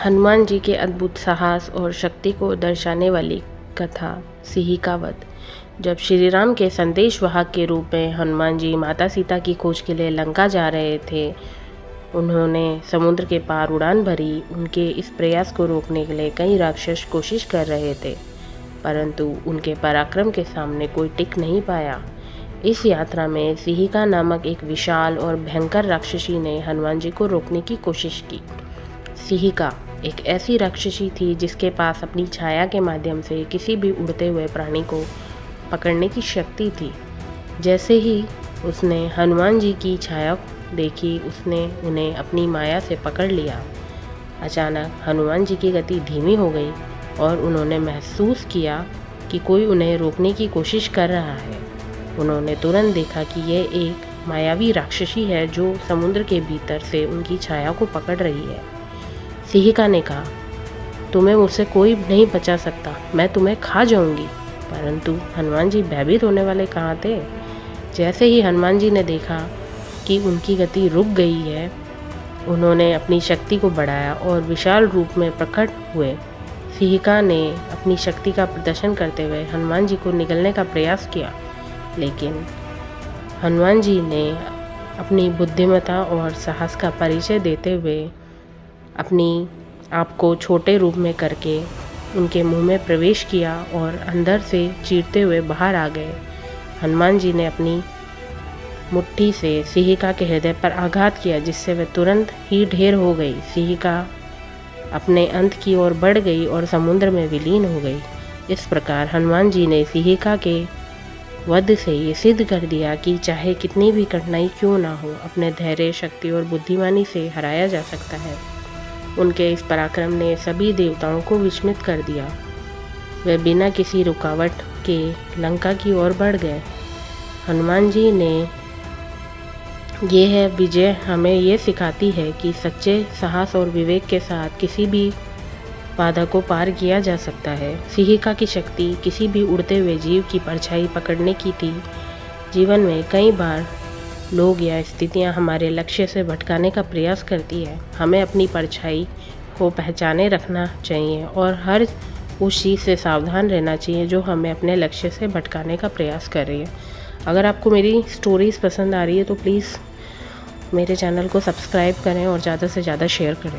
हनुमान जी के अद्भुत साहस और शक्ति को दर्शाने वाली कथा सिंह का वध। जब श्री राम के संदेशवाहक के रूप में हनुमान जी माता सीता की खोज के लिए लंका जा रहे थे, उन्होंने समुद्र के पार उड़ान भरी। उनके इस प्रयास को रोकने के लिए कई राक्षस कोशिश कर रहे थे, परंतु उनके पराक्रम के सामने कोई टिक नहीं पाया। इस यात्रा में सिंहिका नामक एक विशाल और भयंकर राक्षसी ने हनुमान जी को रोकने की कोशिश की। सिंहिका एक ऐसी राक्षसी थी जिसके पास अपनी छाया के माध्यम से किसी भी उड़ते हुए प्राणी को पकड़ने की शक्ति थी। जैसे ही उसने हनुमान जी की छाया देखी, उसने उन्हें अपनी माया से पकड़ लिया। अचानक हनुमान जी की गति धीमी हो गई और उन्होंने महसूस किया कि कोई उन्हें रोकने की कोशिश कर रहा है। उन्होंने तुरंत देखा कि यह एक मायावी राक्षसी है जो समुद्र के भीतर से उनकी छाया को पकड़ रही है। सिंहिका ने कहा, तुम्हें मुझसे कोई नहीं बचा सकता, मैं तुम्हें खा जाऊंगी। परंतु हनुमान जी भयभीत होने वाले कहाँ थे। जैसे ही हनुमान जी ने देखा कि उनकी गति रुक गई है, उन्होंने अपनी शक्ति को बढ़ाया और विशाल रूप में प्रकट हुए। सिंहिका ने अपनी शक्ति का प्रदर्शन करते हुए हनुमान जी को निगलने का प्रयास किया, लेकिन हनुमान जी ने अपनी बुद्धिमत्ता और साहस का परिचय देते हुए अपनी आप को छोटे रूप में करके उनके मुंह में प्रवेश किया और अंदर से चीरते हुए बाहर आ गए। हनुमान जी ने अपनी मुट्ठी से सिंहिका के हृदय पर आघात किया, जिससे वह तुरंत ही ढेर हो गई। सिंहिका अपने अंत की ओर बढ़ गई और समुद्र में विलीन हो गई। इस प्रकार हनुमान जी ने सिंहिका के वध से ये सिद्ध कर दिया कि चाहे कितनी भी कठिनाई क्यों ना हो, अपने धैर्य, शक्ति और बुद्धिमानी से हराया जा सकता है। उनके इस पराक्रम ने सभी देवताओं को विस्मित कर दिया। वे बिना किसी रुकावट के लंका की ओर बढ़ गए। हनुमान जी ने यह विजय हमें ये सिखाती है कि सच्चे साहस और विवेक के साथ किसी भी बाधा को पार किया जा सकता है। सिंहिका की शक्ति किसी भी उड़ते हुए जीव की परछाई पकड़ने की थी। जीवन में कई बार लोग या स्थितियां हमारे लक्ष्य से भटकाने का प्रयास करती है। हमें अपनी परछाई को पहचाने रखना चाहिए और हर उस चीज़ से सावधान रहना चाहिए जो हमें अपने लक्ष्य से भटकाने का प्रयास कर रही है। अगर आपको मेरी स्टोरीज़ पसंद आ रही है तो प्लीज़ मेरे चैनल को सब्सक्राइब करें और ज़्यादा से ज़्यादा शेयर करें।